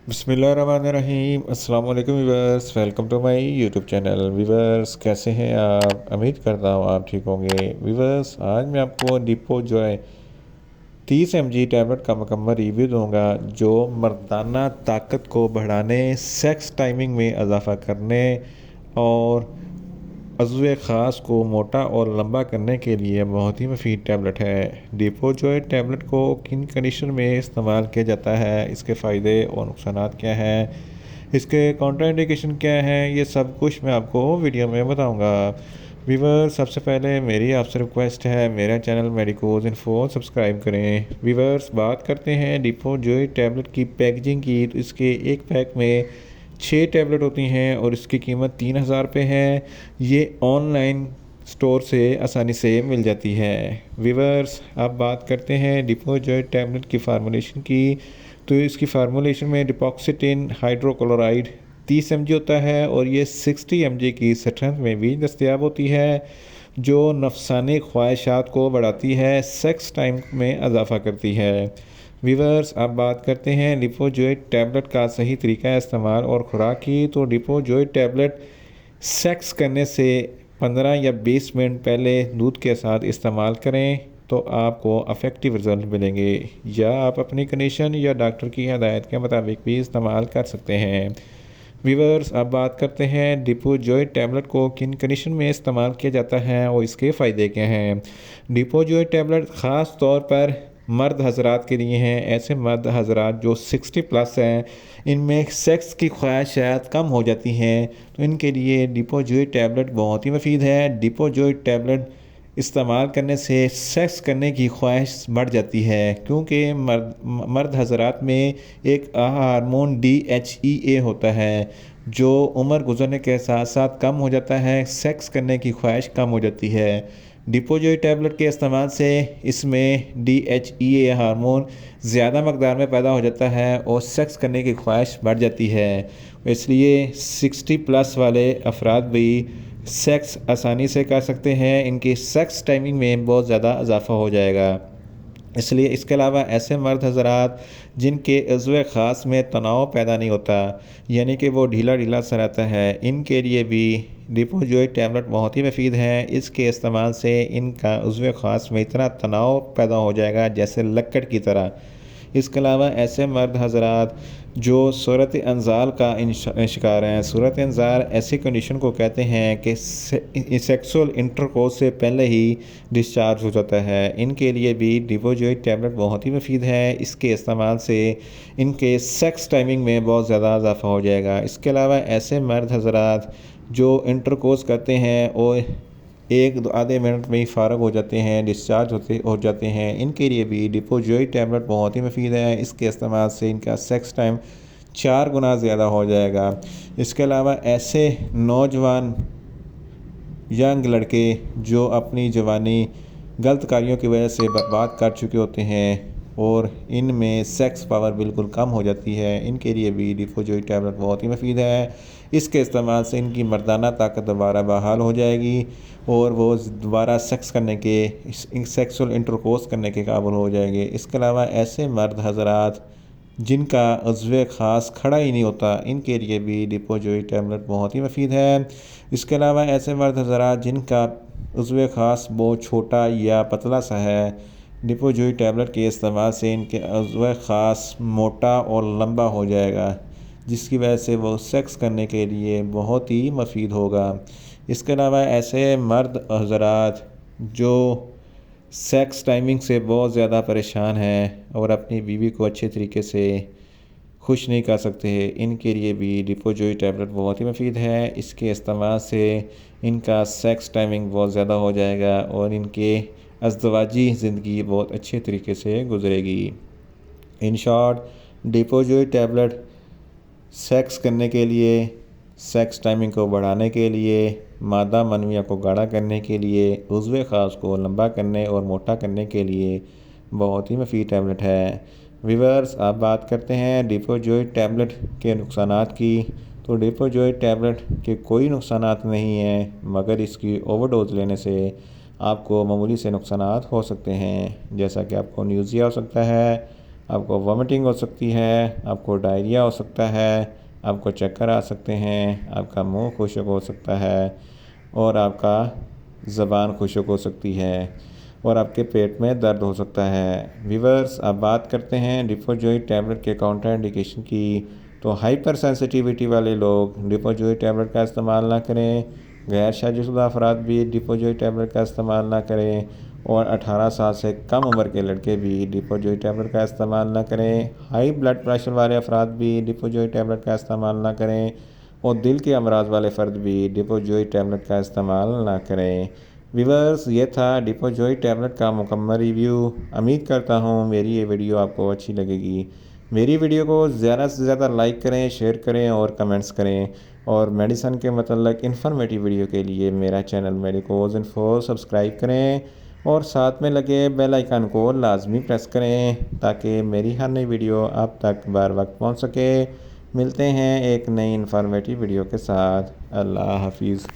बिस्मिल्लाहिर्रहमानिर्रहीम। अस्सलाम वालेकुम viewers, welcome to my YouTube channel. Viewers, कैसे हैं आप? उम्मीद करता हूँ आप ठीक होंगे। वीवर्स, आज मैं आपको डिपो जो है 30 mg टैबलेट का मुकम्मल रिव्यू दूंगा, जो मर्दाना ताकत को बढ़ाने, सेक्स टाइमिंग में इजाफा करने और अज़्वे ख़ास को मोटा और लंबा करने के लिए बहुत ही मुफीद टैबलेट है। डिपोजॉय टैबलेट को किन कंडीशन में इस्तेमाल किया जाता है, इसके फ़ायदे और नुकसानात क्या हैं, इसके कॉन्ट्राइंडिकेशन क्या हैं, ये सब कुछ मैं आपको वीडियो में बताऊंगा। वीवर, सबसे पहले मेरी आपसे रिक्वेस्ट है, मेरा चैनल मेडिकोज इन्फो सब्सक्राइब करें। वीवर्स, बात करते हैं डिपोजॉय टैबलेट की पैकेजिंग की। तो इसके एक पैक में 6 टैबलेट होती हैं और इसकी कीमत 3000 रुपये है। ये ऑनलाइन स्टोर से आसानी से मिल जाती है। वीवर्स, अब बात करते हैं डिपोजॉय टैबलेट की फार्मूलेशन की। तो इसकी फार्मूलेशन में डिपॉक्सिटिन हाइड्रोक्लोराइड 30 mg होता है और ये 60 mg की स्ट्रेंथ में भी दस्तियाब होती है, जो नफसानी ख्वाहिशात को बढ़ाती है, सेक्स टाइम में इजाफा करती है। वीवर्स, अब बात करते हैं डिपोजॉय टैबलेट का सही तरीका इस्तेमाल और खुराक की। तो डिपोजॉय टैबलेट सेक्स करने से 15 या 20 मिनट पहले दूध के साथ इस्तेमाल करें तो आपको अफेक्टिव रिजल्ट मिलेंगे, या आप अपनी कंडीशन या डॉक्टर की हदायत के मुताबिक भी इस्तेमाल कर सकते हैं। वीवर्स, अब बात करते हैं डिपोजॉय टैबलेट को किन कंडीशन में इस्तेमाल किया जाता है और इसके फ़ायदे क्या हैं। डिपोजॉय टैबलेट ख़ास तौर पर मर्द हजरात के लिए हैं। ऐसे मर्द हजरात जो 60+ हैं, इनमें सेक्स की ख्वाहिशात कम हो जाती हैं, तो इनके लिए डिपोजॉय टैबलेट बहुत ही मुफीद है। डिपोजॉय टैबलेट इस्तेमाल करने से सेक्स करने की ख्वाहिश बढ़ जाती है, क्योंकि मर्द हजरात में एक हार्मोन DHEA होता है, जो उम्र गुजरने के साथ साथ कम हो जाता है, सेक्स करने की ख्वाहिश कम हो जाती है। डिपोजॉय टैबलेट के इस्तेमाल से इसमें DHEA हार्मोन ज़्यादा मकदार में पैदा हो जाता है और सेक्स करने की ख्वाहिश बढ़ जाती है। इसलिए 60+ वाले अफराद भी सेक्स आसानी से कर सकते हैं। इनकी सेक्स टाइमिंग में बहुत ज़्यादा इजाफा हो जाएगा। इसलिए इसके अलावा ऐसे मर्द हजरात जिनके अज़्वे ख़ास में तनाव पैदा नहीं होता, यानी कि वो ढीला ढीला सा रहता है, इनके लिए भी डिपोजॉय टैबलेट बहुत ही मुफीद है। इसके इस्तेमाल से इनका अज़्वे ख़ास में इतना तनाव पैदा हो जाएगा जैसे लक्कड़ की तरह। इसके अलावा ऐसे मर्द हजरात जो सूरत अंजाल का शिकार हैं। सूरत अंजाल ऐसी कंडीशन को कहते हैं कि सेक्सुअल इंटरकोर्स से पहले ही डिस्चार्ज हो जाता है। इनके लिए भी डिपोजॉय टैबलेट बहुत ही मुफीद है। इसके इस्तेमाल से इनके सेक्स टाइमिंग में बहुत ज़्यादा इजाफा हो जाएगा। इसके अलावा ऐसे मर्द हजरात जो इंटरकोर्स करते हैं और एक दो आधे मिनट में ही फ़ारग हो जाते हैं, डिस्चार्ज हो जाते हैं, इनके लिए भी डिपोजॉय टैबलेट बहुत ही मुफीद है। इसके इस्तेमाल से इनका सेक्स टाइम 4 गुना ज़्यादा हो जाएगा। इसके अलावा ऐसे नौजवान यंग लड़के जो अपनी जवानी गलत कार्यों की वजह से बर्बाद कर चुके होते हैं और इनमें सेक्स पावर बिल्कुल कम हो जाती है, इनके लिए भी डिपोजॉय टैबलेट बहुत ही मुफीद है। इसके इस्तेमाल से इनकी मर्दाना ताकत दोबारा बहाल हो जाएगी और वो दोबारा सेक्स करने के सेक्सुअल इंटरकोर्स करने के काबिल हो जाएंगे। इसके अलावा ऐसे मर्द हजरात जिनका अज़्वे ख़ास खड़ा ही नहीं होता, इनके लिए भी डिपोजॉय टैबलेट बहुत ही मुफीद है। इसके अलावा ऐसे मर्द हजरात जिनका उज़्वे ख़ास बहुत छोटा या पतला सा है, डिपोजॉय टैबलेट के इस्तेमाल से इनके उज़्वे ख़ास मोटा और लंबा हो जाएगा, जिसकी वजह से वो सेक्स करने के लिए बहुत ही मुफीद होगा। इसके अलावा ऐसे मर्द हजरात जो सेक्स टाइमिंग से बहुत ज़्यादा परेशान हैं और अपनी बीवी को अच्छे तरीके से खुश नहीं कर सकते, इनके लिए भी डिपोजॉय टैबलेट बहुत ही मुफीद है। इसके इस्तेमाल से इनका सेक्स टाइमिंग बहुत ज़्यादा हो जाएगा और इनके अज़दवाजी ज़िंदगी बहुत अच्छे तरीके से गुजरेगी। इन शॉर्ट, डिपोजॉय टैबलेट सेक्स करने के लिए, सेक्स टाइमिंग को बढ़ाने के लिए, मादा मनविया को गाढ़ा करने के लिए, उज़्वे ख़ास को लंबा करने और मोटा करने के लिए बहुत ही मुफीद टैबलेट है। वीवर्स, आप बात करते हैं डिपोजॉय टैबलेट के नुकसानात की। तो डिपोजॉय टैबलेट के कोई नुकसानात नहीं हैं, मगर इसकी ओवरडोज लेने से आपको मामूली से नुकसानात हो सकते हैं, जैसा कि आपको न्यूज़िया हो सकता है, आपको वॉमिटिंग हो सकती है, आपको डायरिया हो सकता है, आपको चक्कर आ सकते हैं, आपका मुंह खुश्क हो सकता है और आपका ज़बान खुश्क हो सकती है और आपके पेट में दर्द हो सकता है। व्यूअर्स, अब बात करते हैं डिपोजॉइड टैबलेट के काउंटर इंडिकेशन की। तो हाइपर सेंसिटिविटी वाले लोग डिपोजॉइड टैबलेट का इस्तेमाल ना करें। गैर शादीशुदा अफराद भी डिपोजॉइड टैबलेट का इस्तेमाल ना करें और 18 साल से कम उम्र के लड़के भी डिपोजॉइड टैबलेट का इस्तेमाल ना करें। हाई ब्लड प्रेशर वाले अफराद भी डिपोजॉइड टैबलेट का इस्तेमाल ना करें और दिल के अमराज वाले फ़र्द भी डिपोजॉइड टैबलेट का इस्तेमाल ना करें। व्यूअर्स, ये था डिपोजॉइड टैबलेट का मुकम्मल रिव्यू। उम्मीद करता हूँ मेरी ये वीडियो आपको अच्छी लगेगी। मेरी वीडियो को ज़्यादा से ज़्यादा लाइक करें, शेयर करें और कमेंट्स करें और मेडिसन के मतलब इन्फॉर्मेटिव वीडियो के लिए मेरा चैनल मेडिकोज इन्फो सब्सक्राइब करें और साथ में लगे बेल आइकन को लाजमी प्रेस करें ताकि मेरी हर नई वीडियो आप तक बर वक्त पहुँच सके। मिलते हैं एक नई इन्फॉर्मेटिव वीडियो के साथ। अल्लाह हाफिज़।